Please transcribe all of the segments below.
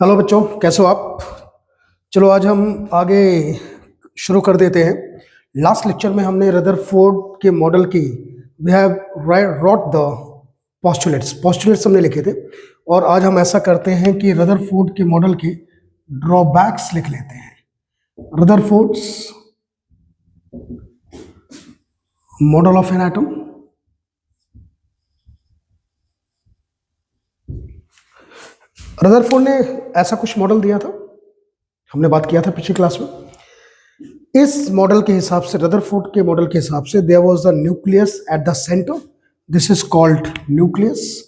Hello बच्चों, कैसे हो आप। चलो आज हम आगे शुरू कर देते हैं। लास्ट लेक्चर में हमने रदरफोर्ड के मॉडल की we have wrote the postulates हमने लिखे थे, और आज हम ऐसा करते हैं कि रदरफोर्ड के मॉडल के ड्रॉबैक्स लिख लेते हैं। Rutherford's model of an atom. Rutherford ने ऐसा कुछ मॉडल दिया था, हमने बात किया था पिछली क्लास में। इस मॉडल के हिसाब से, रदरफोर्ड के मॉडल के हिसाब से, there was the nucleus at the centre, this is called nucleus.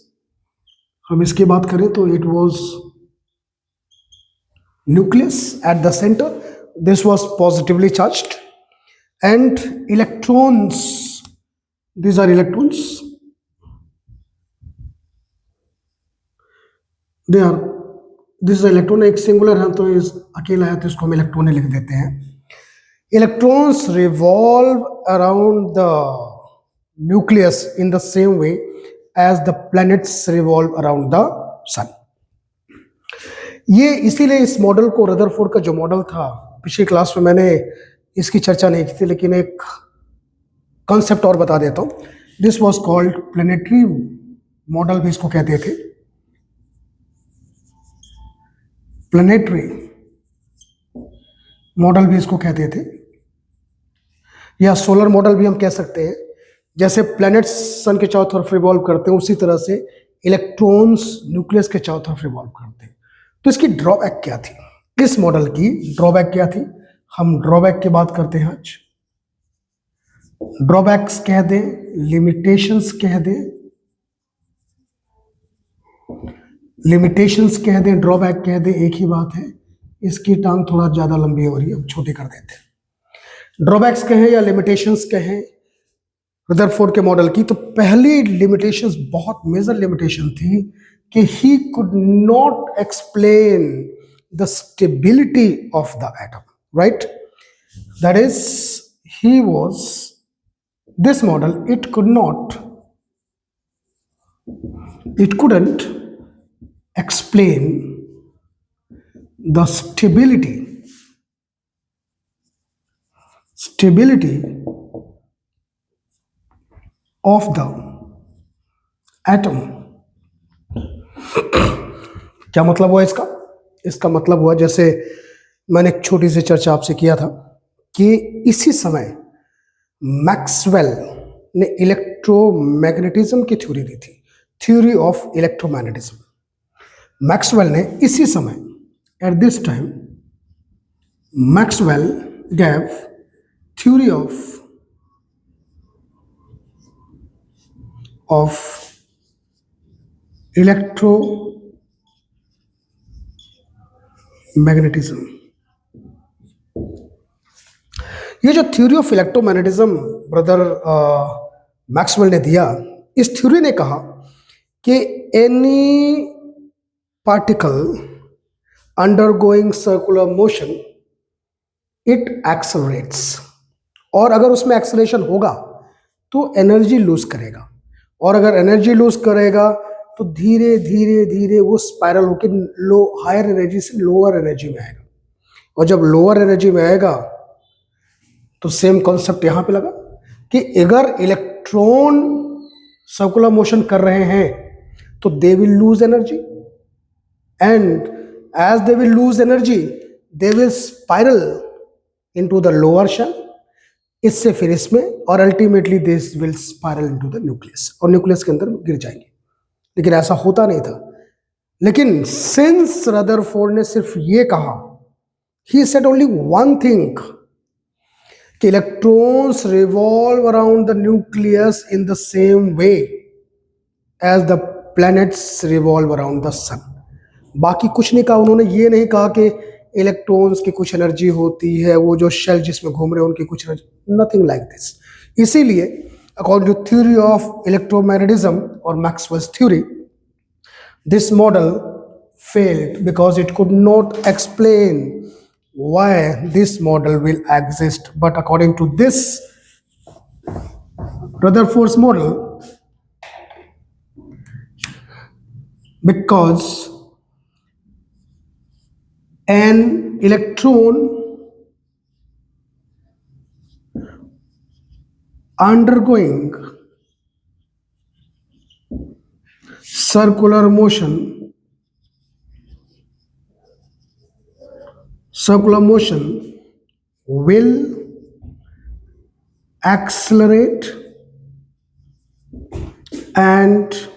हम इसकी बात करें तो it was nucleus at the centre, this was positively charged, and electrons, these are electrons, they are, this is electron, एक singular है तो इस अकेला है तो इसको हम इलेक्ट्रॉन लिख देते हैं। Electrons revolve around the nucleus in the same way as the planets revolve around the sun. ये इसीलिए इस मॉडल को, रदरफोर्ड का जो मॉडल था, पिछली क्लास में मैंने इसकी चर्चा नहीं की थी, लेकिन एक कॉन्सेप्ट और बता देता हूं। This was called planetary model भी इसको कहते थे, प्लेनेटरी मॉडल भी इसको कहते थे, या सोलर मॉडल भी हम कह सकते हैं। जैसे प्लैनेट्स सन के चारों तरफ रिवॉल्व करते हैं, उसी तरह से इलेक्ट्रॉन्स न्यूक्लियस के चारों तरफ रिवॉल्व करते हैं। तो इसकी ड्रॉबैक क्या थी, इस मॉडल की ड्रॉबैक क्या थी, हम ड्रॉबैक की बात करते हैं आज। ड्रॉबैक्स कह दें, लिमिटेशंस कह दें, लिमिटेशंस कह दें, ड्रॉबैक कह दें, एक ही बात है। इसकी टांग थोड़ा ज्यादा लंबी हो रही है, अब छोटी कर देते हैं। ड्रॉबैक्स कहें या लिमिटेशंस कहें रदरफोर्ड के मॉडल की, तो पहली लिमिटेशंस बहुत मेजर लिमिटेशन थी कि ही could not explain the stability of the atom, right. That is, he was, this model, it couldn't explain the stability of the atom। क्या मतलब हुआ इसका? इसका मतलब हुआ, जैसे मैंने एक छोटी सी चर्चा आपसे किया था, कि इसी समय मैक्सवेल ने इलेक्ट्रोमैग्नेटिज्म की थ्योरी दी थी, थ्योरी ऑफ इलेक्ट्रोमैग्नेटिज्म। मैक्सवेल ने इसी समय, at this time, Maxwell gave theory of electromagnetism. ये जो theory of electromagnetism brother Maxwell ने दिया, इस थ्योरी ने कहा कि any particle undergoing circular motion it accelerates, और अगर उसमें एक्सेलरेशन होगा तो एनर्जी लूज करेगा, और अगर एनर्जी लूज करेगा तो धीरे धीरे धीरे वो स्पाइरल होकर हायर एनर्जी से लोअर एनर्जी में आएगा, और जब लोअर एनर्जी में आएगा तो सेम कॉन्सेप्ट यहां पे लगा कि अगर इलेक्ट्रॉन सर्कुलर मोशन कर रहे हैं तो they will lose energy, and as they will lose energy they will spiral into the lower shell, इससे फिर इसमें, और ultimately this will spiral into the nucleus, और न्यूक्लियस के अंदर गिर जाएंगे। लेकिन ऐसा होता नहीं था। लेकिन सिंस रदरफोर्ड ने सिर्फ ये कहा, he said only one thing, कि electrons revolve around the nucleus in the same way as the planets revolve around the sun. बाकी कुछ नहीं कहा उन्होंने। ये नहीं कहा कि इलेक्ट्रॉन्स की कुछ एनर्जी होती है, वो जो शेल जिसमें घूम रहे हैं उनकी कुछ एनर्जी, नथिंग लाइक दिस। इसीलिए according to theory of electromagnetism और Maxwell's theory, this model failed because it could not explain why this model will exist. But according to this Rutherford's model, because an electron undergoing circular motion will accelerate and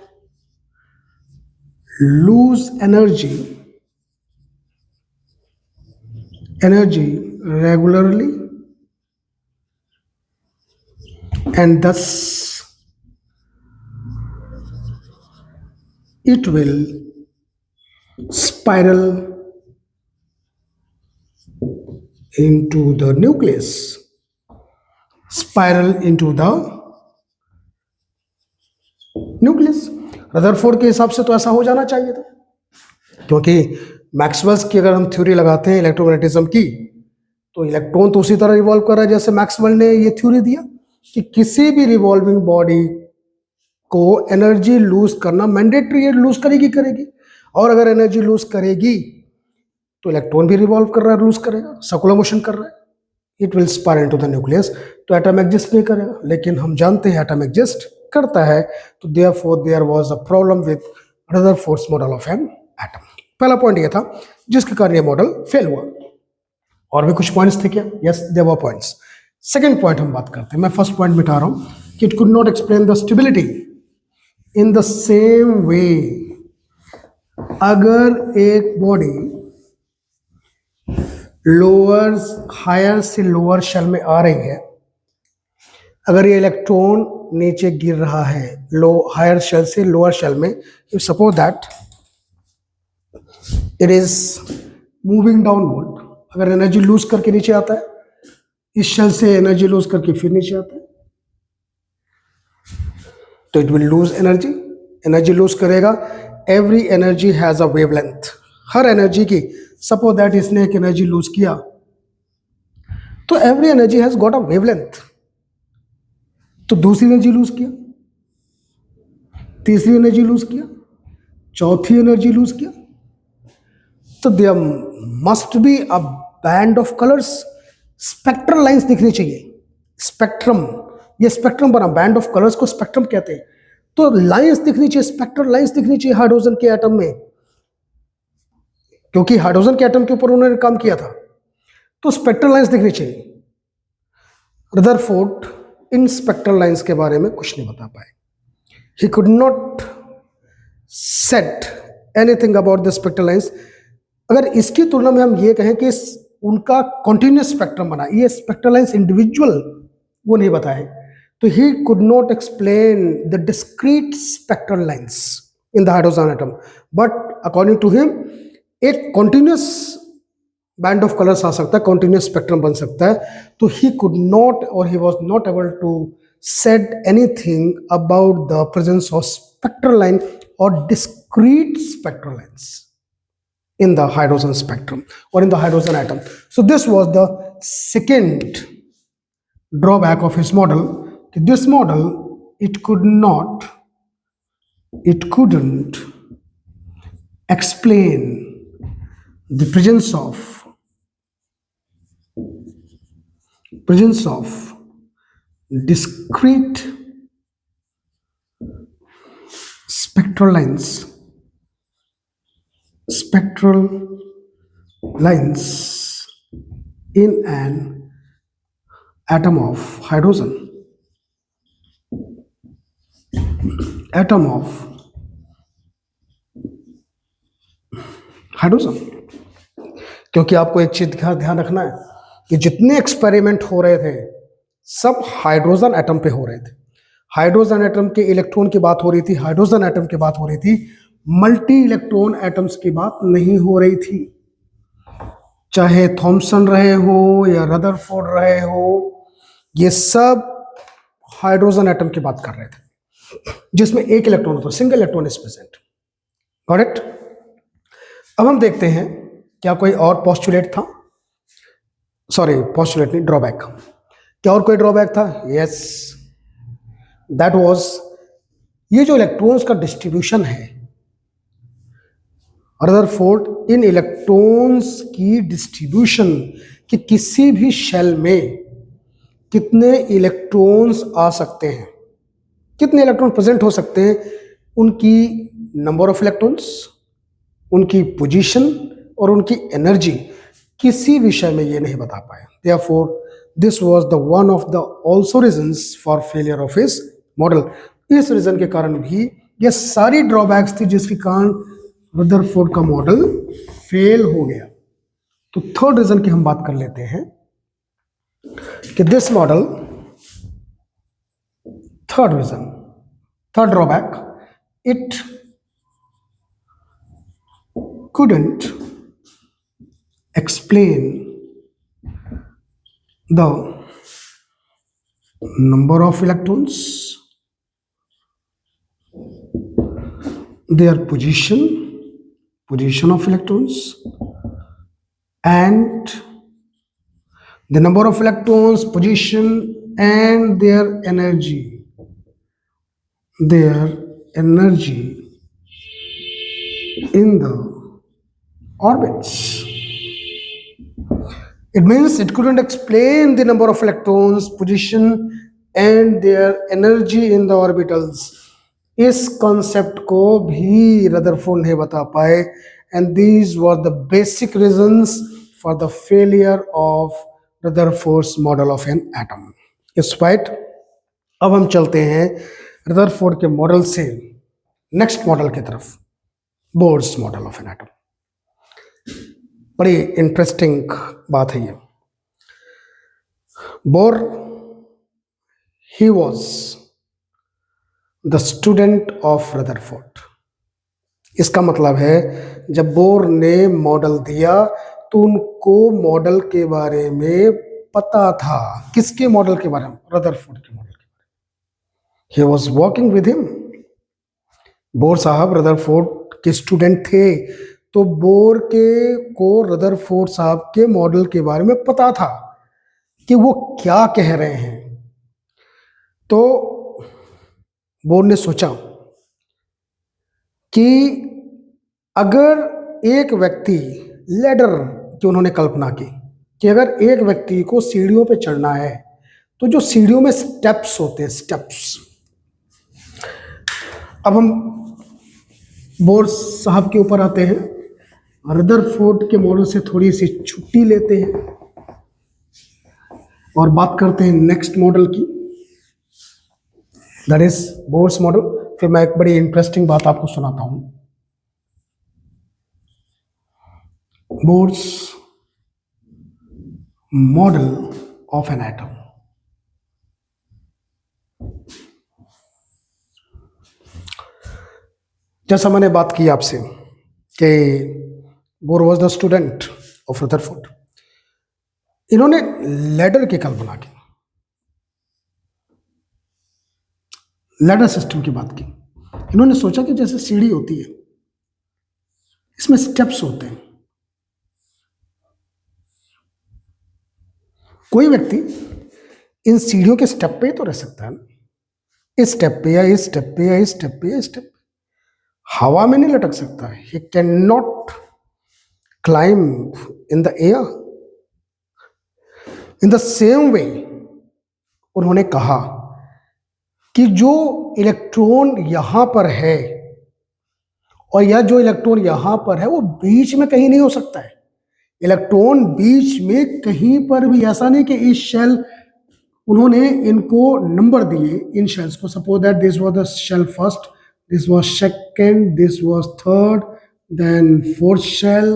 lose energy regularly, and thus it will spiral into the nucleus, spiral into the nucleus. Rutherford के हिसाब से तो ऐसा हो जाना चाहिए था, क्योंकि मैक्सवेल्स की अगर हम थ्योरी लगाते हैं इलेक्ट्रोमैग्नेटिज्म की, तो इलेक्ट्रॉन तो उसी तरह रिवॉल्व कर रहा है जैसे मैक्सवेल ने ये थ्योरी दिया कि किसी भी रिवॉल्विंग बॉडी को एनर्जी लूज करना मैंडेटरी है, लूज करेगी, और अगर एनर्जी लूज करेगी तो इलेक्ट्रॉन भी रिवॉल्व कर रहा है, लूज करेगा, सर्कुलर मोशन कर रहा है, it will spire into the nucleus. तो एटम एग्जिस्ट नहीं करेगा, लेकिन हम जानते हैं एटम एग्जिस्ट करता है, तो therefore there was a problem with Rutherford's model of an atom. पहला पॉइंट ये था जिसके कारण ये मॉडल फेल हुआ। और भी कुछ पॉइंट्स थे क्या? Yes, there were points. Second point हम बात करते हैं, मैं फर्स्ट पॉइंट मिटा रहा हूं कि it could not explain the stability in the same वे। अगर एक बॉडी हायर से लोअर शेल में आ रही है, अगर ये इलेक्ट्रॉन नीचे गिर रहा है हायर शेल से लोअर शेल में, you suppose that it is moving downward, अगर एनर्जी लूज करके नीचे आता है, इस शेल से एनर्जी लूज करके फिर नीचे आता है, तो it will lose energy lose करेगा। Every energy has a wavelength, हर एनर्जी की, सपोज दैट इसने एक एनर्जी लूज किया, तो every energy has got a wavelength, तो दूसरी एनर्जी लूज किया, तीसरी एनर्जी लूज किया, चौथी एनर्जी लूज किया, तो there must be a band of colours, spectral lines दिखनी चाहिए। स्पेक्ट्रम, ये स्पेक्ट्रम बना, बैंड ऑफ कलर्स को स्पेक्ट्रम कहते हैं। तो लाइंस दिखनी चाहिए, स्पेक्ट्रल लाइंस दिखनी चाहिए हाइड्रोजन के एटम में, क्योंकि हाइड्रोजन के एटम के ऊपर उन्होंने काम किया था, तो स्पेक्ट्रल लाइंस दिखनी चाहिए। रदरफोर्ड इन स्पेक्ट्रल लाइंस के बारे में कुछ नहीं बता पाए। ही could not set anything about the spectral lines. अगर इसकी तुलना में हम ये कहें कि उनका कॉन्टिन्यूस स्पेक्ट्रम बना, ये स्पेक्ट्रल लाइंस इंडिविजुअल वो नहीं बताए, तो he could not explain the discrete spectral lines in the hydrogen atom. But according to him एक कॉन्टिन्यूस बैंड ऑफ कलर्स आ सकता है, कॉन्टिन्यूस स्पेक्ट्रम बन सकता है, तो ही कुड नॉट और he was not able to said anything about the presence of spectral line और discrete spectral lines in the hydrogen spectrum or in the hydrogen atom. So this was the second drawback of his model. This model, it couldn't explain the presence of discrete spectral lines in an atom of hydrogen. क्योंकि आपको एक चीज का ध्यान रखना है कि जितने एक्सपेरिमेंट हो रहे थे सब हाइड्रोजन एटम पे हो रहे थे। हाइड्रोजन एटम के इलेक्ट्रॉन की बात हो रही थी, हाइड्रोजन एटम की बात हो रही थी, मल्टी इलेक्ट्रॉन एटम्स की बात नहीं हो रही थी। चाहे थॉमसन रहे हो या रदरफोर्ड रहे हो, ये सब हाइड्रोजन एटम की बात कर रहे थे जिसमें एक इलेक्ट्रॉन होता है, single electron is present. Got it? अब हम देखते हैं क्या कोई और पोस्टुलेट था, सॉरी पोस्टुलेट नहीं, ड्रॉबैक। क्या और कोई ड्रॉबैक था? यस, दैट वाज ये जो इलेक्ट्रॉन्स का डिस्ट्रीब्यूशन है, रदरफोर्ड इन इलेक्ट्रॉन्स की डिस्ट्रीब्यूशन, कि किसी भी शेल में कितने इलेक्ट्रॉन्स आ सकते हैं, कितने इलेक्ट्रॉन प्रेजेंट हो सकते हैं, उनकी नंबर ऑफ इलेक्ट्रॉन्स, उनकी पोजीशन और उनकी एनर्जी, किसी विषय में ये नहीं बता पाए। Therefore this was the one of the also reasons for failure of his model. इस रीजन के कारण भी ये सारी ड्रॉबैक्स थी जिसके कारण रदरफोर्ड का मॉडल फेल हो गया। तो थर्ड रीजन की हम बात कर लेते हैं कि this model, third reason, third drawback, it couldn't explain the number of electrons, their position of electrons, and the number of electrons, position, and their energy in the orbits. It means it couldn't explain the number of electrons, position, and their energy in the orbitals. इस concept को भी Rutherford नहीं बता पाए, and these were the basic reasons for the failure of Rutherford's model of an atom. Spite अब हम चलते हैं रदरफोर्ड के मॉडल से नेक्स्ट मॉडल की तरफ, bourse model of an atom. बड़ी इंटरेस्टिंग बात है ये। Bore, he was the student of Rutherford. इसका मतलब है जब बोर ने मॉडल दिया तो उनको मॉडल के बारे में पता था। किसके मॉडल के बारे में? रदरफोर्ड के मॉडल के बारे में। He was working with him. Bore साहब रदरफोर्ड के स्टूडेंट थे, तो बोर के को रदरफोर्ड साहब के मॉडल के बारे में पता था कि वो क्या कह रहे हैं। तो बोर ने सोचा कि अगर एक व्यक्ति, लैडर की उन्होंने कल्पना की कि अगर एक व्यक्ति को सीढ़ियों पे चढ़ना है तो जो सीढ़ियों में स्टेप्स होते हैं, स्टेप्स। अब हम बोर साहब के ऊपर आते हैं, रदरफोर्ड के मॉडल से थोड़ी सी छुट्टी लेते हैं और बात करते हैं नेक्स्ट मॉडल की, दैट इज बोर्स मॉडल। फिर मैं एक बड़ी इंटरेस्टिंग बात आपको सुनाता हूं। Bourse model of an atom. जैसा मैंने बात की आपसे कि Bohr was the student of Rutherford, इन्होंने लैडर की कल्पना की, लैडर सिस्टम की बात की। इन्होंने सोचा कि जैसे सीढ़ी होती है, इसमें स्टेप्स होते हैं। कोई व्यक्ति इन सीढ़ियों के स्टेप पे ही तो रह सकता है ना, इस स्टेप पे या इस स्टेप पे या इस स्टेप पे या इस स्टेप पे, हवा में नहीं लटक सकता है। He can not climb in the air. In the same वे उन्होंने कहा कि जो इलेक्ट्रॉन यहां पर है और यह जो इलेक्ट्रॉन यहां पर है वो बीच में कहीं नहीं हो सकता है। इलेक्ट्रॉन बीच में कहीं पर भी, ऐसा नहीं कि इस शेल, उन्होंने इनको नंबर दिए इन शेल्स को। Suppose that this was the shell first, this was second, this was third, then fourth shell,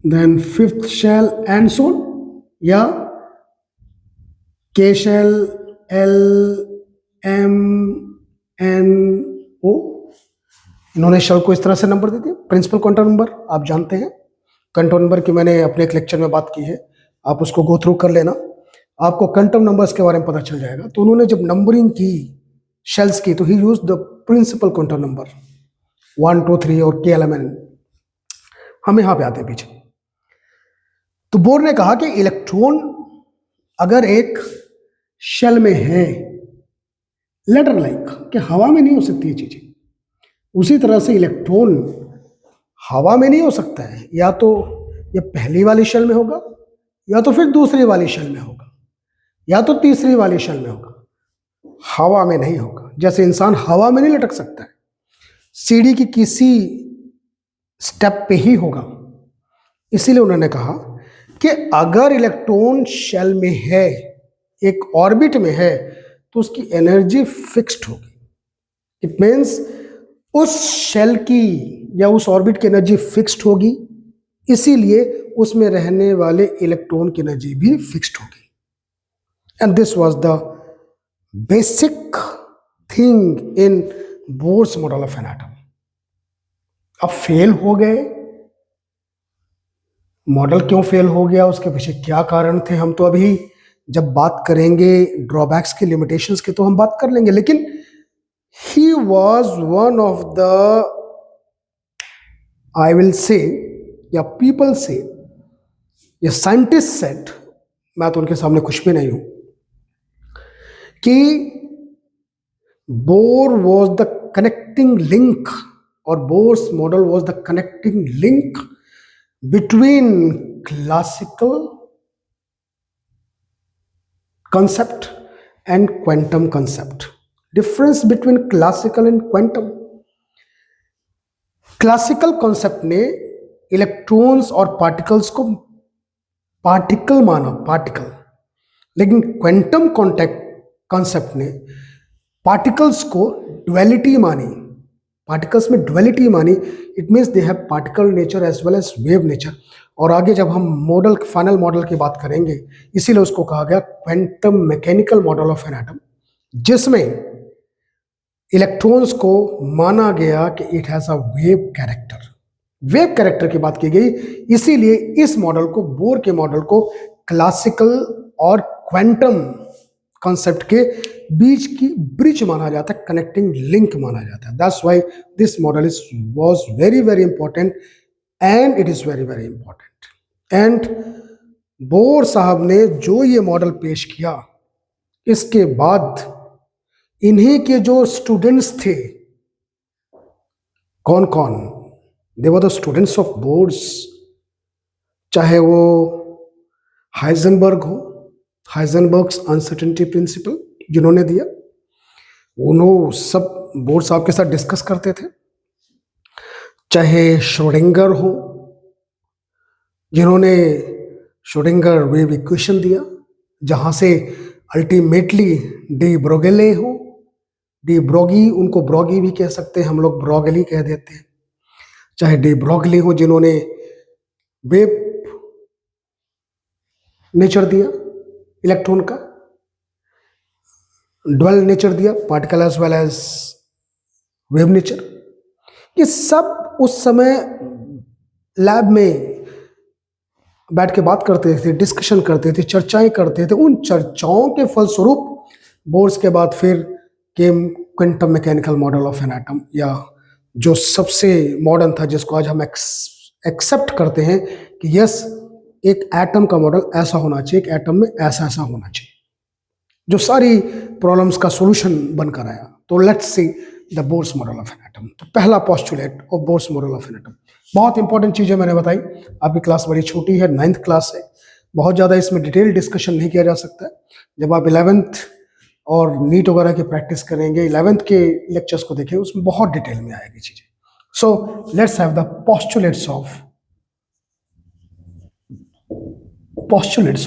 then fifth shell and so on, या K shell, L, M, N, O. इन्होंने shell को इस तरह से number दे दिया। Principal quantum number आप जानते हैं, क्वांटम नंबर की मैंने अपने एक लेक्चर में बात की है, आप उसको गो थ्रू कर लेना, आपको क्वांटम नंबर्स के बारे में पता चल जाएगा। तो उन्होंने जब नंबरिंग की शेल्स की, तो he use the principal quantum number 1, 2, 3 और KLMN। हम यहां पे आते हैं पीछे। तो बोर ने कहा कि इलेक्ट्रॉन अगर एक शेल में है, लेटर लाइक, कि हवा में नहीं हो सकती ये चीजें, उसी तरह से इलेक्ट्रॉन हवा में नहीं हो सकता है, या तो ये पहली वाली शेल में होगा, या तो फिर दूसरी वाली शेल में होगा, या तो तीसरी वाली शेल में होगा, हवा में नहीं होगा। जैसे इंसान हवा में नहीं लटक सकता है, सीढ़ी की किसी स्टेप पे ही होगा। इसीलिए उन्होंने कहा कि अगर इलेक्ट्रॉन शेल में है, एक ऑर्बिट में है, तो उसकी एनर्जी फिक्स्ड होगी। इट मीन्स उस शेल की या उस ऑर्बिट की एनर्जी फिक्स्ड होगी, इसीलिए उसमें रहने वाले इलेक्ट्रॉन की एनर्जी भी फिक्स्ड होगी। And this was the basic thing in bourse model of an atom. अब फेल हो गए, मॉडल क्यों फेल हो गया, उसके पीछे क्या कारण थे, हम तो अभी जब बात करेंगे ड्रॉबैक्स की, लिमिटेशंस की, तो हम बात कर लेंगे। लेकिन he was one of the, I will say, या पीपल से, या साइंटिस्ट सेट, मैं तो उनके सामने कुछ भी नहीं हूं, कि Bohr was the connecting link, और Bohr's model was the connecting link between classical concept and quantum concept. Difference between classical and quantum. Classical concept ने इलेक्ट्रॉन्स और पार्टिकल्स को पार्टिकल माना, पार्टिकल, लेकिन क्वांटम कॉन्टेक्ट कॉन्सेप्ट ने particles को duality मानी, particles में ड्युअलिटी मानी। It means they have particle nature as well as wave nature. और आगे जब हम मॉडल, फाइनल मॉडल की बात करेंगे, इसीलिए उसको कहा गया quantum mechanical model of an atom, जिसमें इलेक्ट्रॉन्स को माना गया कि it has a wave character, wave character की बात की गई। इसीलिए इस मॉडल को, बोर के मॉडल को, क्लासिकल और क्वांटम कॉन्सेप्ट के बीच की ब्रिज माना जाता है, कनेक्टिंग लिंक माना जाता है। That's why this model is was very very important, and it is very very important. And bore साहब ने जो ये मॉडल पेश किया, इसके बाद इन्हीं के जो स्टूडेंट्स थे, कौन कौन, they were the students of Bohr's, चाहे वो हाइजेनबर्ग हो, हाइजेनबर्ग्स अनसर्टेनिटी प्रिंसिपल जिन्होंने दिया, उन्होंने सब बोर साहब के साथ डिस्कस करते थे, चाहे श्रोडिंगर हो, जिन्होंने श्रोडिंगर वेव इक्वेशन दिया, जहां से अल्टीमेटली डी ब्रोगेले हो, डी ब्रोगी, उनको ब्रोगी भी कह सकते हैं हम लोग, ब्रोगली कह देते हैं, चाहे डी ब्रोगली हो, जिन्होंने वेव नेचर दिया इलेक्ट्रॉन का, ड्वेल नेचर दिया, particle as well as wave nature. ये सब उस समय लैब में बैठ के बात करते थे, डिस्कशन करते थे, चर्चाएं करते थे। उन चर्चाओं के फलस्वरूप बोर्स के बाद फिर came quantum mechanical model of an atom, या जो सबसे मॉडर्न था, जिसको आज हम एक्सेप्ट करते हैं कि यस, एक एटम का मॉडल ऐसा होना चाहिए, एक एटम में ऐसा ऐसा होना चाहिए, जो सारी प्रॉब्लम्स का सॉल्यूशन बनकर आया। तो let's see the bourse model of an atom. तो पहला postulate of Bohr's model of an atom, बहुत इंपॉर्टेंट चीजें मैंने बताई। आपकी क्लास बड़ी छोटी है, 9th क्लास है, बहुत ज़्यादा इसमें डिटेल डिस्कशन नहीं किया जा सकता है। जब आप 11th और नीट वगैरह की प्रैक्टिस करेंगे, 11th के लेक्चर्स को देखें, उसमें बहुत डिटेल में आएगी चीजें। So let's have the postulates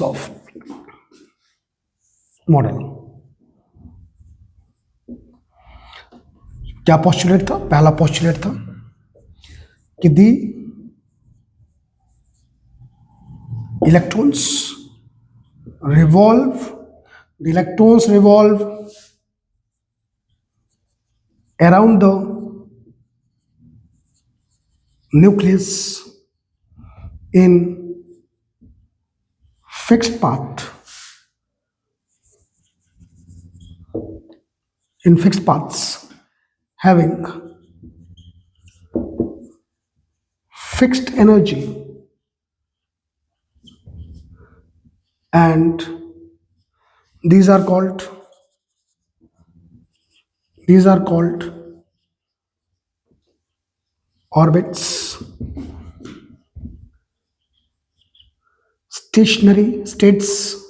of model. क्या पोस्टुलेट था? पहला पोस्टुलेट था कि दी electrons revolve around the nucleus in fixed paths having fixed energy, and these are called orbits. stationary states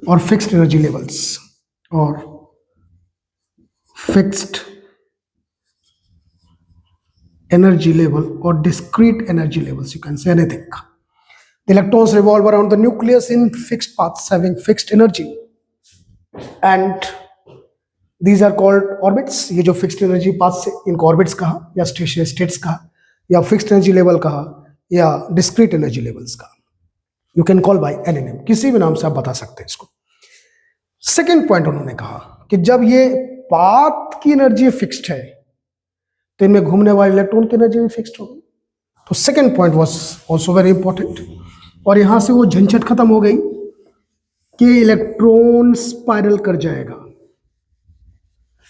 or fixed energy levels or fixed energy level or discrete energy levels, you can say anything. The electrons revolve around the nucleus in fixed paths having fixed energy, and these are called orbits. ये जो fixed energy paths से इनको orbits कहा या states कहा या fixed energy level कहा या discrete energy levels कहा. You can call by any name, किसी भी नाम से आप बता सकते हैं इसको. सेकेंड पॉइंट उन्होंने कहा कि जब ये पाथ की एनर्जी फिक्स्ड है तो इनमें घूमने वाले इलेक्ट्रॉन की एनर्जी भी फिक्स्ड होगी. तो second point was also very important, और यहां से वो झंझट खत्म हो गई कि इलेक्ट्रॉन स्पाइरल कर जाएगा.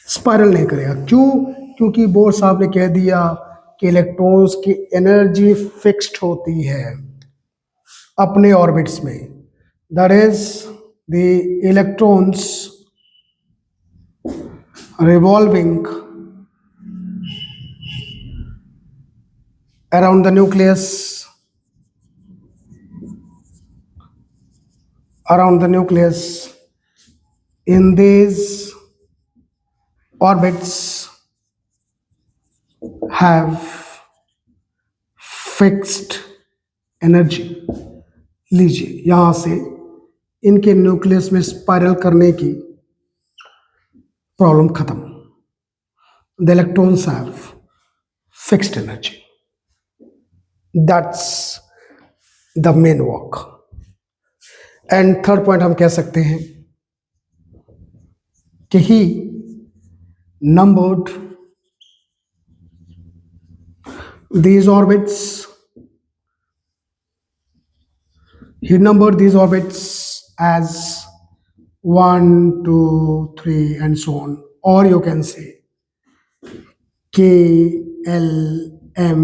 स्पाइरल नहीं करेगा. क्यों? क्योंकि बोर साहब ने कह दिया कि इलेक्ट्रॉन्स की एनर्जी फिक्स्ड होती है अपने ऑर्बिट्स में. That is the electrons revolving around the nucleus in these orbits have fixed energy. लीजिए यहां से इनके न्यूक्लियस में स्पाइरल करने की प्रॉब्लम खत्म. The electrons have fixed energy. That's the main work. And third point हम कह सकते हैं कि ही numbered these orbits as 1, 2, 3 and so on, or you can say K, L, M,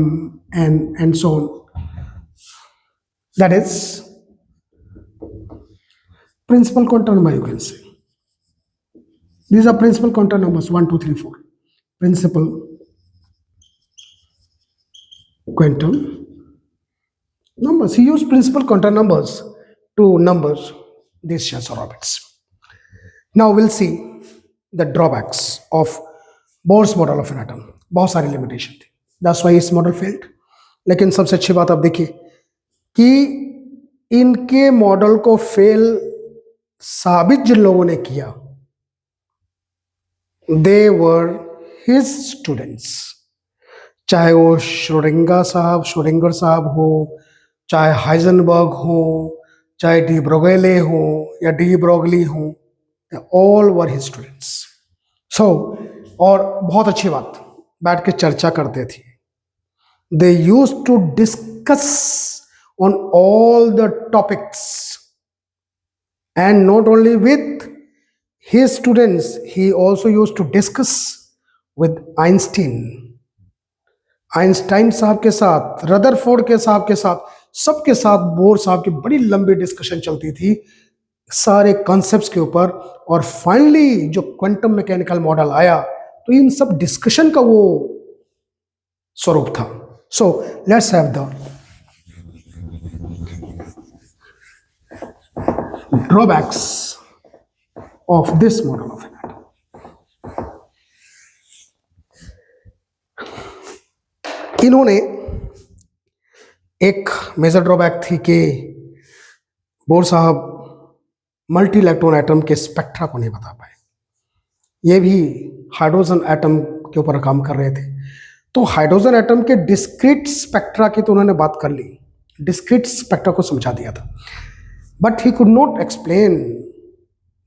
N and so on. That is principal quantum number, you can say. These are principal quantum numbers 1, 2, 3, 4. Principal quantum numbers. He used principal quantum numbers to number these shells or orbits. Now we'll see the drawbacks of Bohr's model of an atom. बहुत सारी limitation थी. That's why इस model failed. लेकिन सबसे अच्छी बात आप देखिए कि इनके मॉडल को फेल साबित जिन लोगों ने किया, they were his students. चाहे वो श्रोडिंगर साहब हो, चाहे हाइजनबर्ग हो, चाहे डी ब्रोगेले हो या डी ब्रोगली हो, all were his students. So और बहुत अच्छी बात, बैठ के चर्चा करते थे. They use to discuss on all the topics, and not only with his students, he also use to discuss with Einstein साहब के साथ, रदरफोर्ड के साहब के साथ, सबके साथ बोर साहब की बड़ी लंबी डिस्कशन चलती थी सारे कॉन्सेप्ट्स के ऊपर. और फाइनली जो क्वांटम मैकेनिकल मॉडल आया तो इन सब डिस्कशन का वो स्वरूप था. So let's have the drawbacks of this model of an atom. इन्होंने एक मेजर ड्रॉबैक थी कि बोर साहब मल्टी इलेक्ट्रॉन एटम के स्पेक्ट्रा को नहीं बता पाए. ये भी हाइड्रोजन एटम के ऊपर काम कर रहे थे, तो हाइड्रोजन एटम के डिस्क्रीट स्पेक्ट्रा की तो उन्होंने बात कर ली, डिस्क्रीट स्पेक्ट्रा को समझा दिया था, but he could not explain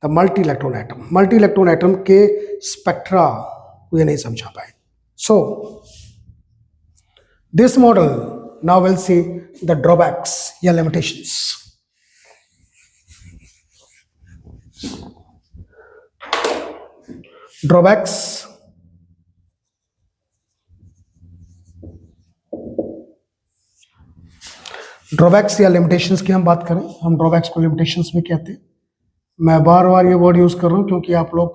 the multi electron atom. Multi electron atom के स्पेक्ट्रा को ये नहीं समझा पाए. So this model, now we'll see the drawbacks या limitations. Drawbacks. ड्रॉबैक्स या लिमिटेशंस की हम बात करें, हम ड्रॉबैक्स को लिमिटेशंस में कहते हैं. मैं बार बार ये वर्ड यूज कर रहा हूं क्योंकि आप लोग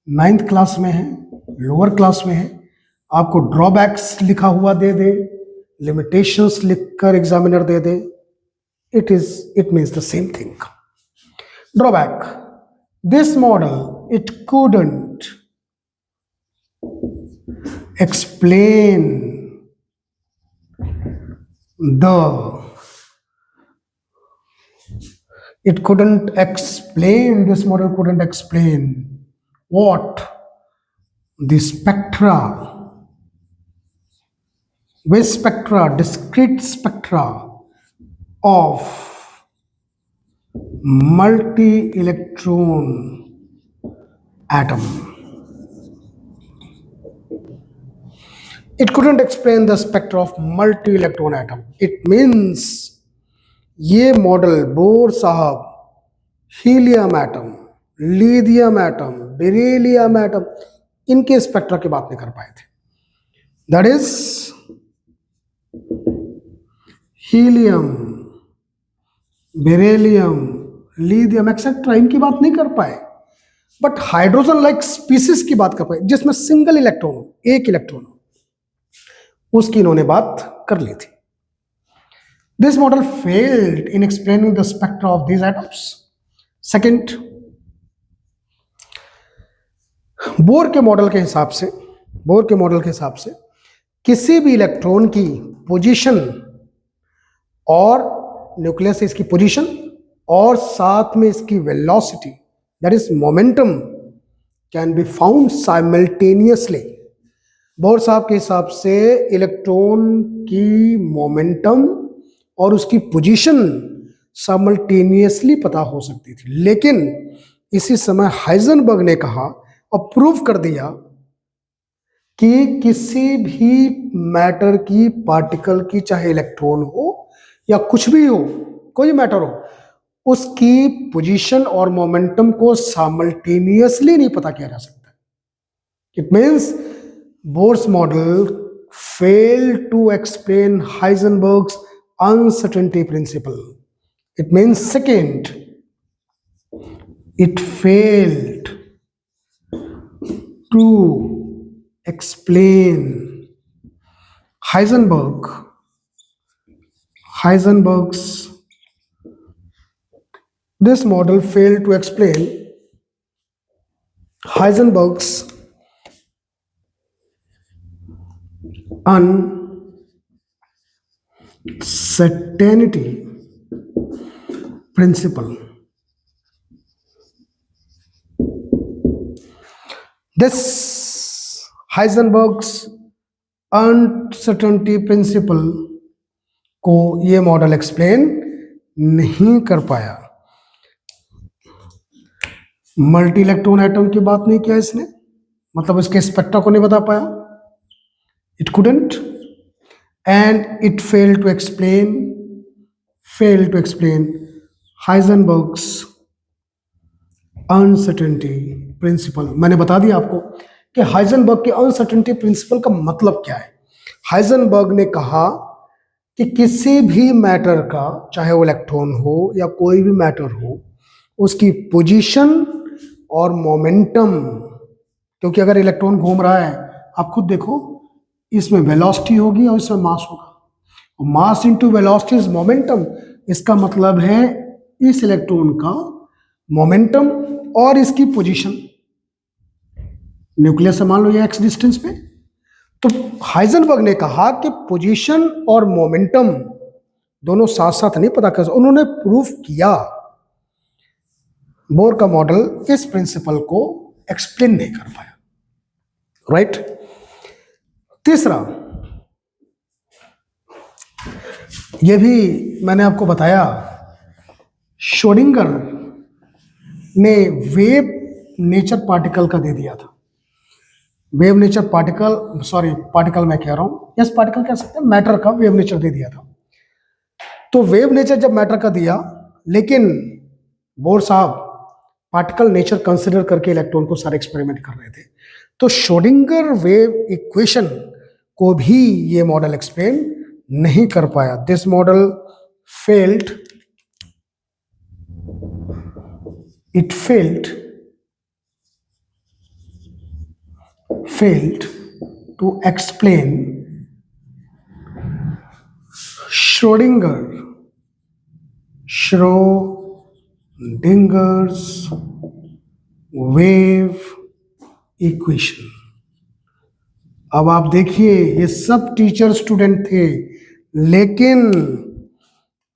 9th क्लास में हैं, लोअर क्लास में हैं। आपको ड्रॉबैक्स लिखा हुआ दे दे, लिमिटेशंस लिखकर examiner they they, it means the same thing. Drawback: this model, it couldn't explain the this model couldn't explain what the wave spectra, discrete spectra of multi-electron atom. It couldn't explain the spectra of multi-electron atom. It means ये model bore साहब helium atom, lithium atom, beryllium atom, इनके spectra की बात नहीं कर पाए थे। That is helium, beryllium, lithium etcetera, इनकी बात नहीं कर पाए, बट हाइड्रोजन लाइक स्पीसीज की बात कर पाए जिसमें सिंगल इलेक्ट्रॉन हो, एक इलेक्ट्रॉन हो, उसकी इन्होंने बात कर ली थी। This model failed in explaining the spectra of these atoms. Second, bore के मॉडल के हिसाब से किसी भी इलेक्ट्रॉन की पोजीशन और न्यूक्लियस से इसकी पोजीशन और साथ में इसकी velocity, that is momentum, can be found simultaneously. Bore साहब के हिसाब से इलेक्ट्रॉन की मोमेंटम और उसकी पोजीशन साइमल्टेनियसली पता हो सकती थी, लेकिन इसी समय हाइजेनबर्ग ने कहा और प्रूव कर दिया कि किसी भी मैटर की, पार्टिकल की, चाहे इलेक्ट्रॉन हो या कुछ भी हो, कोई मैटर हो, उसकी पोजीशन और मोमेंटम को साइमल्टेनियसली नहीं पता किया जा सकता। It means Bohr's model failed to explain Heisenberg's uncertainty principle. It means second, it failed to explain Heisenberg's this model failed to explain Heisenberg's uncertainty principle. This Heisenberg's uncertainty principle को ये model explain नहीं कर पाया। Multi electron atom की बात नहीं किया इसने, मतलब इसके स्पेक्ट्रा को नहीं बता पाया। It couldn't, and it failed to explain Heisenberg's uncertainty principle. मैंने बता दिया आपको कि हाइजेनबर्ग के अनसर्टेनिटी प्रिंसिपल का मतलब क्या है। हाइजेनबर्ग ने कहा कि किसी भी मैटर का, चाहे वो इलेक्ट्रॉन हो या कोई भी मैटर हो, उसकी पोजीशन और मोमेंटम, क्योंकि अगर इलेक्ट्रॉन घूम रहा है, आप खुद देखो, इसमें वेलोसिटी होगी और इसमें मास होगा, और mass into velocity is momentum. इसका मतलब है इस इलेक्ट्रॉन का मोमेंटम और इसकी पोजीशन, न्यूक्लियस से मान लो ये x डिस्टेंस पे, तो हाइजेनबर्ग ने कहा कि पोजीशन और मोमेंटम दोनों साथ साथ नहीं पता कर, उन्होंने प्रूफ किया। बोर का मॉडल इस प्रिंसिपल को एक्सप्लेन नहीं कर पाया, राइट। तीसरा, यह भी मैंने आपको बताया, श्रोडिंगर ने वेव नेचर पार्टिकल का दे दिया था। वेव नेचर पार्टिकल, पार्टिकल मैं कह रहा हूं, यस पार्टिकल कह सकते हैं, मैटर का वेव नेचर दे दिया था। तो वेव नेचर जब मैटर का दिया, लेकिन बोर साहब पार्टिकल नेचर कंसिडर करके इलेक्ट्रॉन को सारे एक्सपेरिमेंट कर रहे थे, तो श्रोडिंगर वेव इक्वेशन को भी ये मॉडल एक्सप्लेन नहीं कर पाया। This model failed it failed to explain Schrodinger's wave equation। अब आप देखिए, ये सब टीचर स्टूडेंट थे, लेकिन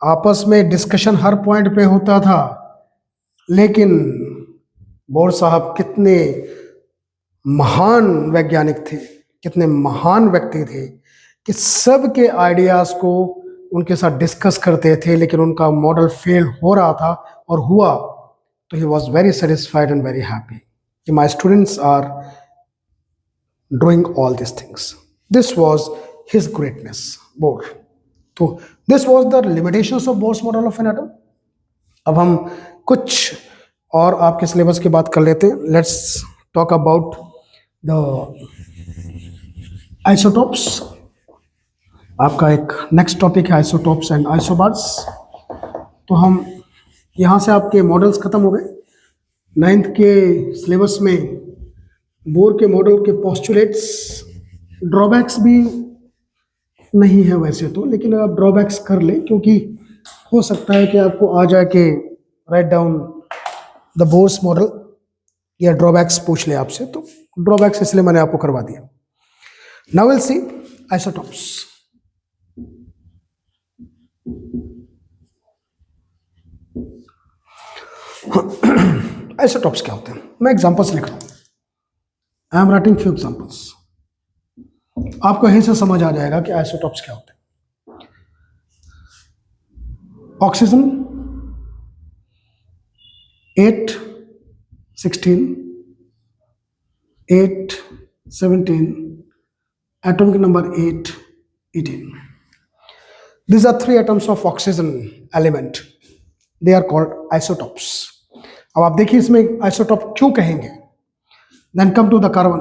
आपस में डिस्कशन हर पॉइंट पे होता था। लेकिन बोर साहब कितने महान वैज्ञानिक थे, कितने महान व्यक्ति थे कि सब के आइडियाज को उनके साथ डिस्कस करते थे, लेकिन उनका मॉडल फेल हो रहा था और हुआ तो he was very satisfied and very happy कि my students are doing all this things. This was his greatness, Bohr. तो this was the limitations of Bohr's model of an atom. अब हम कुछ और आपके सिलेबस की बात कर लेते हैं। Let's talk about the isotopes. आपका एक नेक्स्ट टॉपिक है आइसोटोप्स एंड आइसोबार्स। तो हम यहाँ से आपके मॉडल्स खत्म हो गए। 9th के सिलेबस में बोर के मॉडल के पोस्टुलेट्स, ड्रॉबैक्स भी नहीं है वैसे तो, लेकिन आप ड्रॉबैक्स कर ले, क्योंकि हो सकता है कि आपको आ जाए कि write down the Bohr's model या ड्रॉबैक्स पूछ ले आपसे, तो ड्रॉबैक्स इसलिए मैंने आपको करवा दिया। Now will see isotopes. Isotopes क्या होते हैं? मैं एग्जांपल्स लिख रहा हूं। I am writing few examples. आपको यहीं से समझ आ जाएगा कि आइसोटोप्स क्या होते हैं। Oxygen 8 16 8 17, atomic number 8 18. These are 3 atoms of oxygen element. They are called isotopes. अब आप देखिए इसमें आइसोटोप क्यों कहेंगे। Then come to the carbon.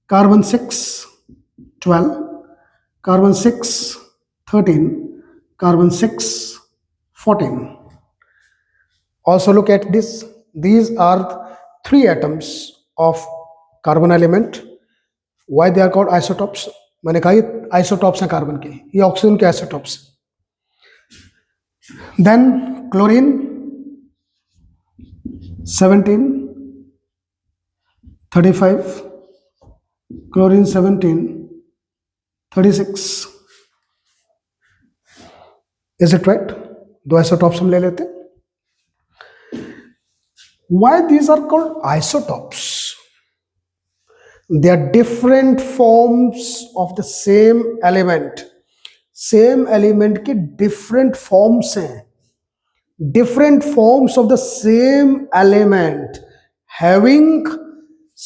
Carbon 6 12, carbon 6 13, carbon 6 14. Also look at this. These are 3 atoms of carbon element. Why they are called isotopes? मैंने कहा ये isotopes हैं कार्बन के, ये ऑक्सीजन के isotopes. Then chlorine 17 35, chlorine 17 36। Is it right? 2 isotopes हम ले लेते हैं। Why these are called isotopes? They are different forms of the same element. Same element के different forms हैं। Different forms of the same element having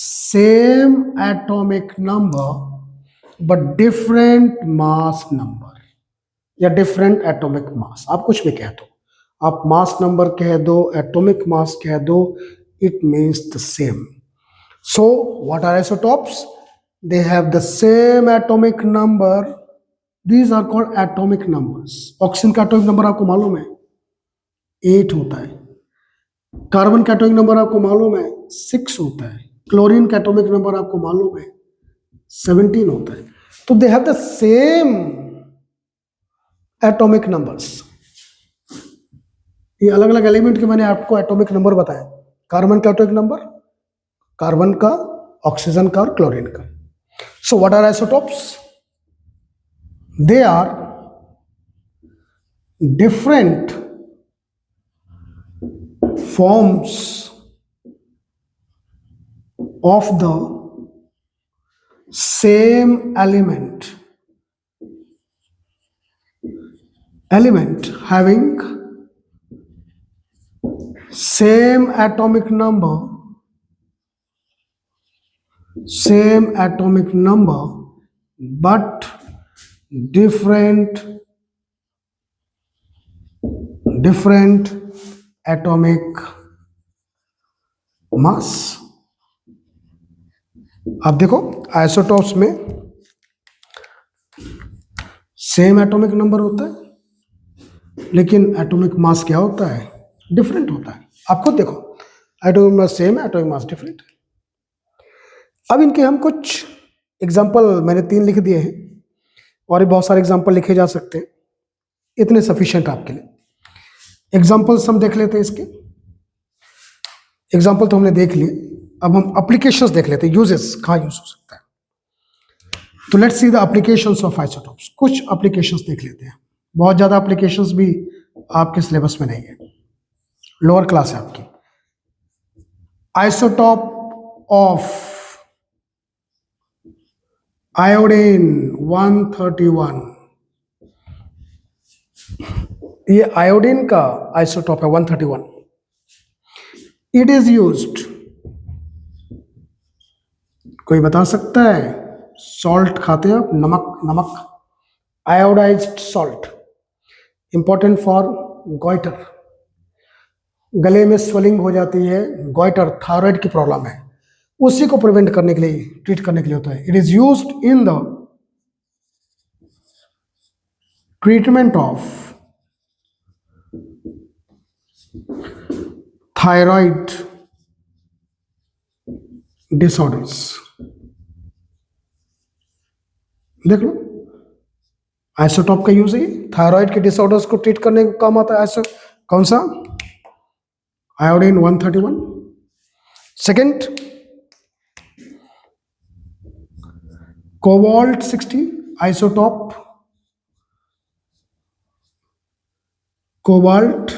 same atomic number but different mass number या different atomic mass। आप कुछ भी कह दो, आप mass number कह दो, एटॉमिक मास कह दो, it means the same. So what are isotopes? They have the same atomic number. These are called atomic numbers. Oxygen का एटॉमिक नंबर आपको मालूम है 8 होता है। कार्बन का एटॉमिक नंबर आपको मालूम है 6 होता है। क्लोरीन का एटॉमिक नंबर आपको मालूम है 17 होता है। तो they have the same atomic numbers. ये अलग अलग एलिमेंट के मैंने आपको एटॉमिक नंबर बताया। कार्बन का एटॉमिक नंबर, कार्बन का, ऑक्सीजन का और क्लोरीन का। So what are isotopes? They are different forms of the same element having same atomic number but different atomic mass। अब देखो आइसोटॉप्स में सेम एटॉमिक नंबर होता है, लेकिन एटॉमिक मास क्या होता है? डिफरेंट होता है। आप खुद देखो, एटॉमिक मास सेम है, एटॉमिक मास डिफरेंट है। अब इनके हम कुछ एग्जाम्पल, मैंने 3 लिख दिए हैं और भी बहुत सारे एग्जाम्पल लिखे जा सकते हैं, इतने सफिशिएंट आपके लिए। एग्जाम्पल्स हम देख लेते हैं इसके। एग्जाम्पल तो हमने देख लिए, अब हम एप्लीकेशंस देख लेते हैं, यूजेस कहाँ यूज हो सकता है। तो let's see the applications of isotopes. कुछ एप्लीकेशंस देख लेते हैं, बहुत ज़्यादा एप्लीकेशंस भी आपके सिलेबस में नहीं है, लोअर क्लास है आपकी। आइसोटोप ऑफ आयोडीन 131, ये आयोडीन का आइसोटोप है 131। इट इज यूज्ड, कोई बता सकता है? सॉल्ट खाते हैं आप, नमक, iodised salt, important for goitre, गले में स्वेलिंग हो जाती है, गॉइटर, थायराइड की प्रॉब्लम है, उसी को प्रिवेंट करने के लिए, ट्रीट करने के लिए होता है। It is used in the treatment of thyroid disorders. देख लो, आइसोटोप का यूज है, थायराइड के डिसऑर्डर्स को ट्रीट करने का काम आता है। कौन सा? Iodine 131। Second, cobalt 60 isotope, cobalt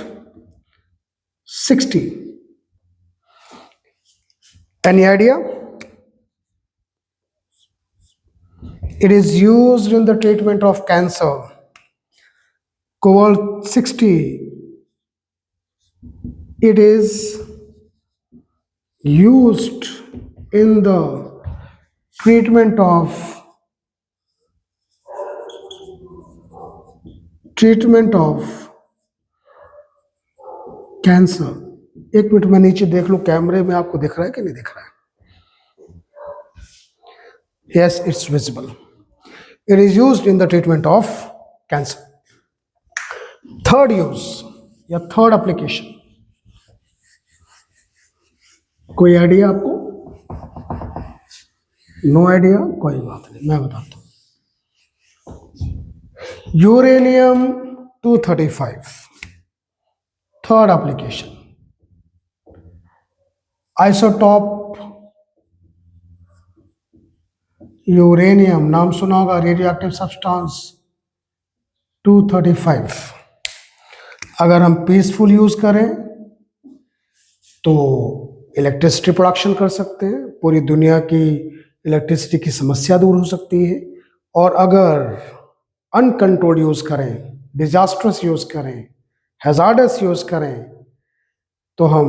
60। Any idea? It is used in the treatment of cancer. Cobalt 60. It is used in the treatment of cancer. एक मिनट में नीचे देख लो, कैमरे में आपको दिख रहा है कि नहीं दिख रहा है? Yes, it's visible. It is used in the treatment of cancer. Third use या थर्ड एप्लीकेशन, कोई आइडिया आपको? नो आइडिया, कोई बात नहीं, मैं बताता हूं। Uranium 235, third application, isotope uranium, नाम सुना होगा, रेडियो एक्टिव सब्सटेंस 235। अगर हम पीसफुल यूज करें तो इलेक्ट्रिसिटी प्रोडक्शन कर सकते हैं, पूरी दुनिया की इलेक्ट्रिसिटी की समस्या दूर हो सकती है। और अगर अनकंट्रोल्ड यूज करें, डिजास्ट्रस यूज करें, हैजार्डस यूज करें, तो हम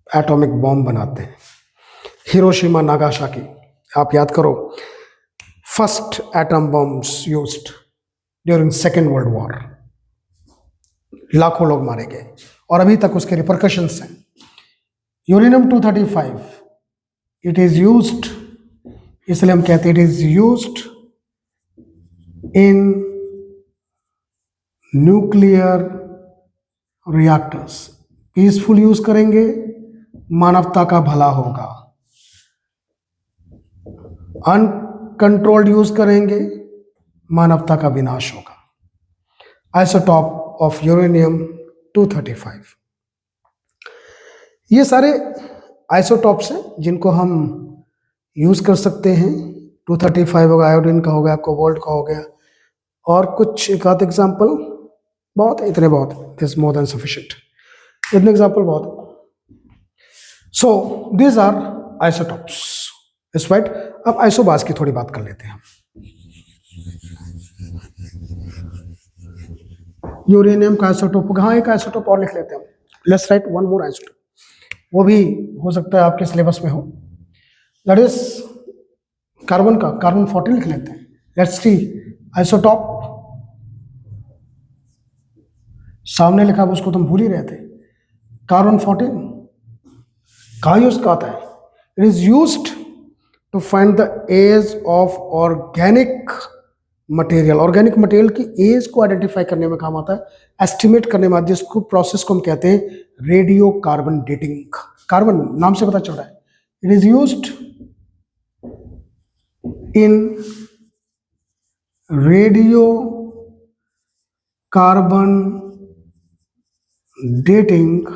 एटॉमिक बॉम्ब बनाते हैं। हिरोशिमा नागासाकी, आप याद करो, first atom bombs used during second world war, लाखों लोग मारे गए और अभी तक उसके रिपरकशंस हैं। यूरेनियम 235, इट इज यूज्ड, इसलिए हम कहते हैं it is used in nuclear reactors. Peaceful use करेंगे, मानवता का भला होगा। अनकंट्रोल्ड यूज करेंगे, मानवता का विनाश होगा। Isotope of uranium 235। ये सारे आइसोटॉप्स हैं जिनको हम यूज कर सकते हैं। 235 होगा, आयोडीन का हो गया, कोबाल्ट का हो गया, और कुछ एक आध एग्जाम्पल, बहुत है, इतने बहुत, दिस मोर देन सफिशिएंट, इतने एग्जाम्पल बहुत। So these are isotopes, it's right. अब आइसोबास की थोड़ी बात कर लेते हैं हम। यूरेनियम का आइसोटोप, हाँ एक आइसोटोप और लिख लेते हैं हम, let's write one more isotope, वो भी हो सकता है आपके सिलेबस में हो, दैट इज कार्बन का, कार्बन 14 लिख लेते हैं। लेट्स सी आइसोटॉप, सामने लिखा, उसको तो हम भूल ही रहे थे। कार्बन 14 कहाँ यूज का आता है? It is used to find the age of organic material, organic material की एज को आइडेंटिफाई करने में काम आता है, एस्टिमेट करने में, जिसको प्रोसेस को हम कहते हैं रेडियो कार्बन डेटिंग। कार्बन नाम से पता चल रहा है, it is used in radiocarbon dating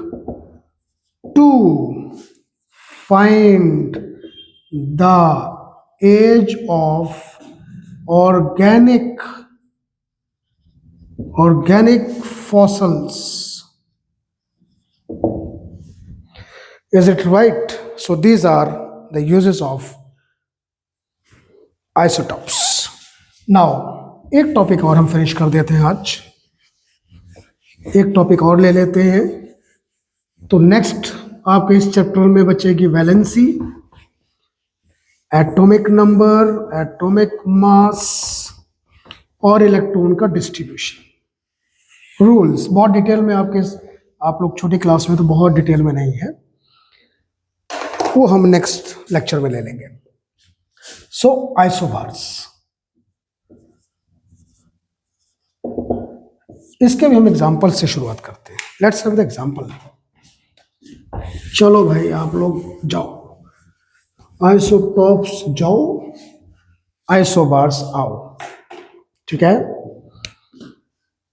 to find the age of organic fossils. Is it right? So these are the uses of isotopes. Now एक टॉपिक और हम फिनिश कर देते हैं आज, एक टॉपिक और ले लेते हैं। तो नेक्स्ट आपके इस चैप्टर में बचेगी valency, atomic number, atomic mass और इलेक्ट्रॉन का डिस्ट्रीब्यूशन। रूल्स बहुत डिटेल में आप लोग छोटी क्लास में तो बहुत डिटेल में नहीं है, वो हम नेक्स्ट लेक्चर में ले लेंगे। सो आइसोबार्स, इसके भी हम एग्जांपल से शुरुआत करते हैं। Let's have the example. चलो भाई आप लोग जाओ, आइसोटॉप्स जाओ, आइसोबार्स आओ, ठीक है।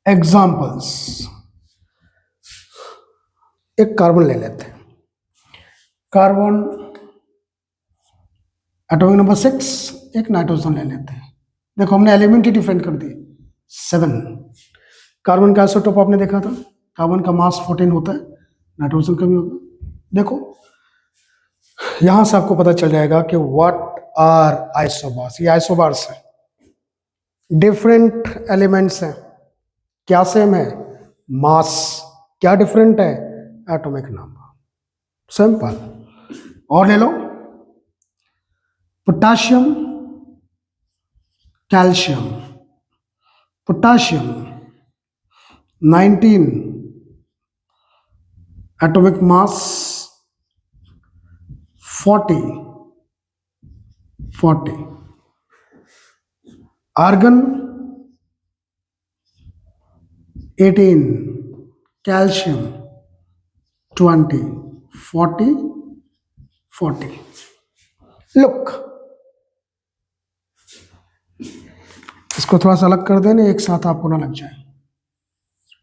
एग्जाम्पल्स, एक कार्बन ले लेते हैं, कार्बन एटॉमिक नंबर 6, एक नाइट्रोजन ले लेते हैं। देखो हमने एलिमेंट ही डिफाइन कर दिए 7। कार्बन का आइसोटॉप आपने देखा था, कार्बन का मास 14 होता है, नाइट्रोजन का भी होगा। देखो यहां से आपको पता चल जाएगा कि व्हाट आर आइसोबार्स। ये आइसोबार्स है, डिफरेंट एलिमेंट्स हैं, क्या सेम है, मास, क्या डिफरेंट है, एटॉमिक नंबर, सिंपल। और ले लो potassium, calcium, potassium 19, atomic mass 40, argon 18, calcium 20, 40। Look, इसको थोड़ा सा अलग कर देना, एक साथ आपको ना लग जाए।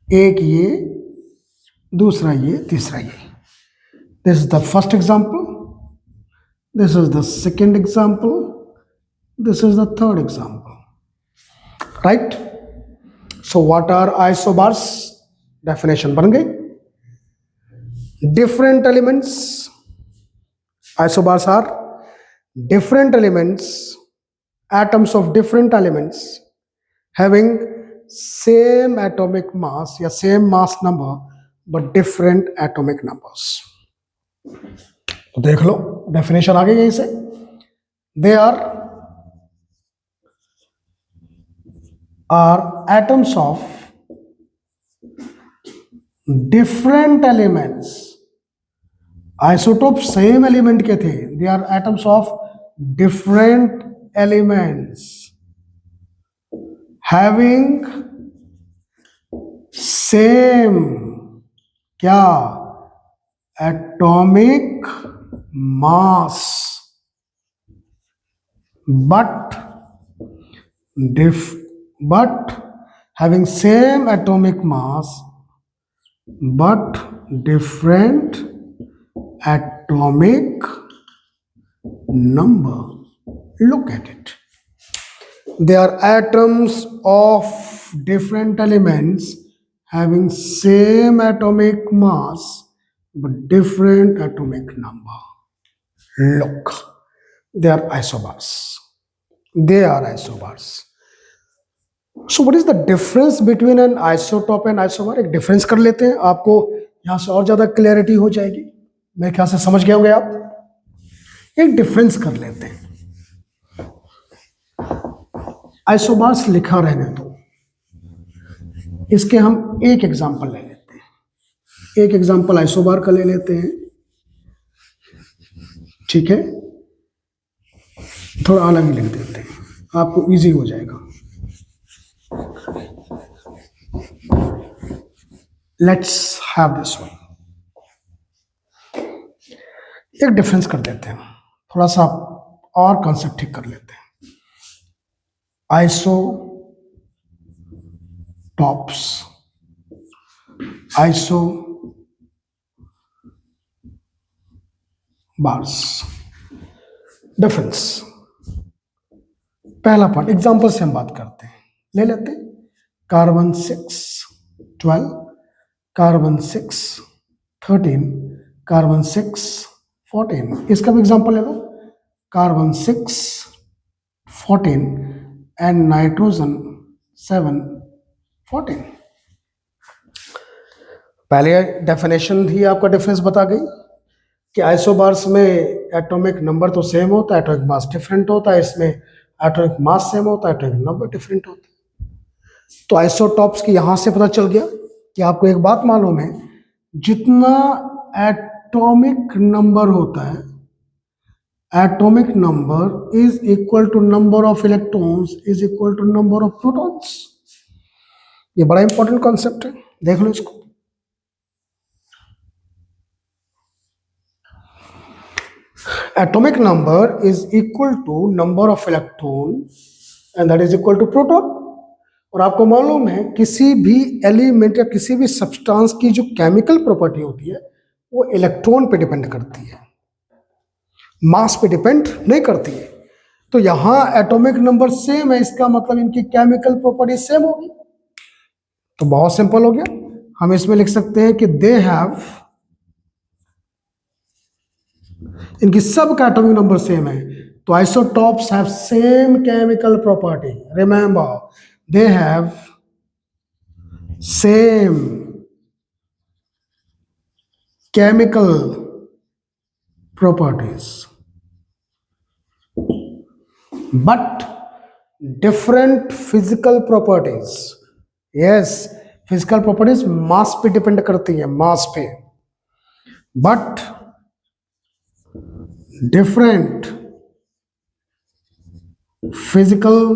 एक ये, दूसरा ये, तीसरा ये। This is the first example, this is the second example, this is the third example, right? So what are isobars? Definition बन गई। different elements, isobars are different elements, atoms of different elements having same atomic mass या same mass number but different atomic numbers। तो देख लो definition आ गई यहीं से। They are atoms of different elements. Isotope same element के थे, they are atoms of different elements having same क्या, atomic mass but having same atomic mass but different atomic number. Look at it. They are atoms of different elements having same atomic mass but different atomic number. Look, they are isobars. They are isobars. So what is the difference between an isotope and isobar? एक difference कर लेते हैं, आपको यहां से और ज्यादा clarity हो जाएगी। मेरे ख्याल से समझ गए होंगे आप। एक डिफरेंस कर लेते हैं। आइसोबार्स लिखा रहने दो, इसके हम एक एग्जांपल ले लेते हैं। एक एग्जांपल आइसोबार का ले लेते हैं, ठीक है। थोड़ा अलग ही लिख देते हैं, आपको इजी हो जाएगा। Let's have this one. एक डिफरेंस कर देते हैं, थोड़ा सा और कॉन्सेप्ट ठीक कर लेते हैं। Iso tops, iso bars, difference. पहला पॉइंट एग्जांपल से हम बात करते हैं, ले लेते हैं कार्बन 6 12, कार्बन 6 13, कार्बन 6 14। इसका भी एग्जांपल ले लो, कार्बन 6 14 एंड नाइट्रोजन 7 14। पहले डेफिनेशन ही आपका डिफरेंस बता गई कि आइसोबार्स में एटॉमिक नंबर तो सेम होता है, एटॉमिक मास डिफरेंट होता है, इसमें एटॉमिक मास सेम होता है, एटॉमिक नंबर डिफरेंट होता है। तो आइसोटॉप्स की यहां से पता चल गया कि आपको एक बात मालूम है, जितना एटॉमिक नंबर होता है, atomic number is equal to number of electrons is equal to number of protons. ये बड़ा इंपॉर्टेंट कॉन्सेप्ट है, देख लो इसको। Atomic number is equal to number of electron and that is equal to proton। और आपको मालूम है किसी भी एलिमेंट या किसी भी सब्सटेंस की जो केमिकल प्रॉपर्टी होती है वो इलेक्ट्रॉन पे डिपेंड करती है, मास पे डिपेंड नहीं करती है। तो यहां एटॉमिक नंबर सेम है, इसका मतलब इनकी केमिकल प्रॉपर्टी सेम होगी। तो बहुत सिंपल हो गया, हम इसमें लिख सकते हैं कि दे हैव, इनकी सब का एटॉमिक नंबर सेम है। तो isotopes have same chemical property, remember they have same chemical properties but different physical properties. Yes, physical properties mass पे डिपेंड करती है, मास पे, but different physical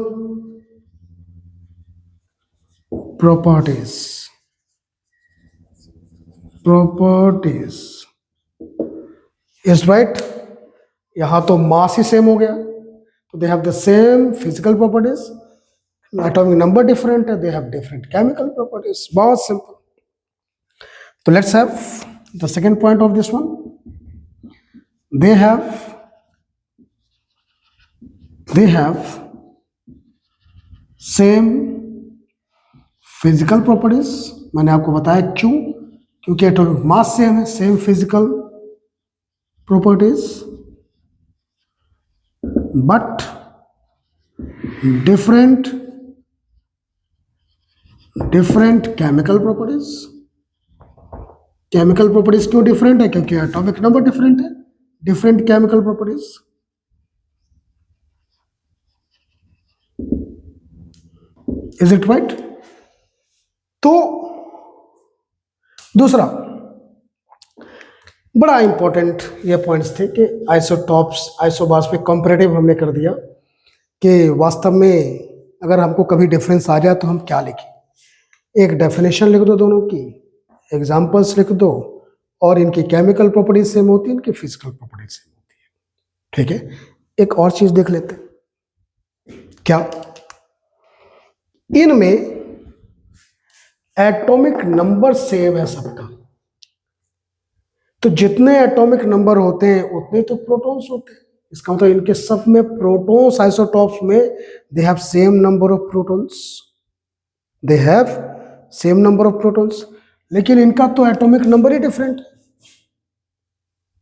properties is right. यहां तो मास ही same हो गया, तो they have the same physical properties, atomic number different है, they have different chemical properties. बहुत सिंपल। तो let's have the second point of this one, they have same physical properties। मैंने आपको बताया क्यों, क्योंकि एटॉमिक मास सेम है, same physical properties but different chemical properties. Chemical properties क्यों different है? क्योंकि एटॉमिक नंबर डिफरेंट है, different chemical properties. Is it right? तो दूसरा बड़ा इंपॉर्टेंट ये पॉइंट्स थे कि आइसोटॉप्स आइसोबार्स पे कंपैरेटिव हमने कर दिया कि वास्तव में अगर हमको कभी डिफरेंस आ जाए तो हम क्या लिखें। एक डेफिनेशन लिख दो दोनों की, एग्जाम्पल्स लिख दो, और इनकी केमिकल प्रॉपर्टीज सेम होती है, इनकी फिजिकल प्रॉपर्टीज सेम होती है। ठीक है, एक और चीज देख लेते हैं, क्या इनमें एटॉमिक नंबर सेम है सबका। तो जितने एटॉमिक नंबर होते हैं उतने तो प्रोटॉन्स होते हैं, इसका मतलब इनके सब में प्रोटॉन्स, आइसोटॉप्स में दे have same number of protons, they have same number of protons. लेकिन इनका तो एटॉमिक नंबर ही डिफरेंट है,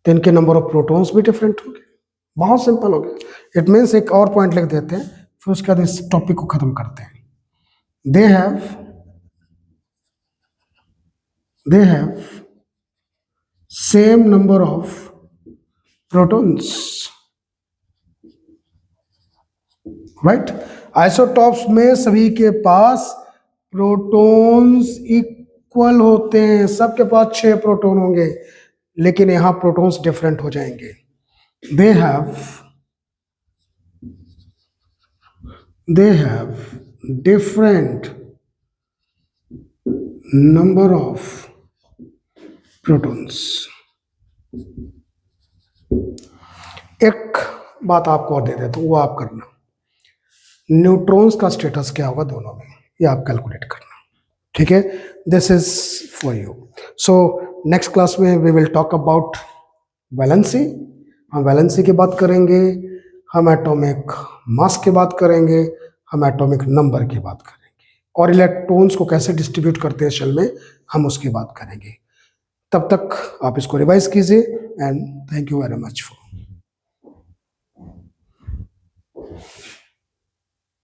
तो इनके नंबर ऑफ प्रोटॉन्स भी डिफरेंट हो गए। बहुत सिंपल हो गया। इट मीन्स एक और पॉइंट लिख देते हैं, फिर उसके बाद इस टॉपिक को खत्म करते हैं। दे have same number of protons, right. Isotopes में सभी के पास प्रोटॉन्स इक्वल होते हैं, सबके पास 6 प्रोटॉन होंगे, लेकिन यहां प्रोटॉन्स डिफरेंट हो जाएंगे। दे have different number of protons. एक बात आपको और दे देता हूँ, वो आप करना, न्यूट्रॉन्स का स्टेटस क्या होगा दोनों में, ये आप कैलकुलेट करना, ठीक है। This is for you. So next class में we will talk about valency. हम वैलेंसी की बात करेंगे, हम एटॉमिक मास की बात करेंगे, हम एटॉमिक नंबर की बात करेंगे, और इलेक्ट्रॉन्स को कैसे डिस्ट्रीब्यूट करते हैं शेल में, हम उसकी बात करेंगे। तब तक आप इसको रिवाइज कीजिए, and thank you very much for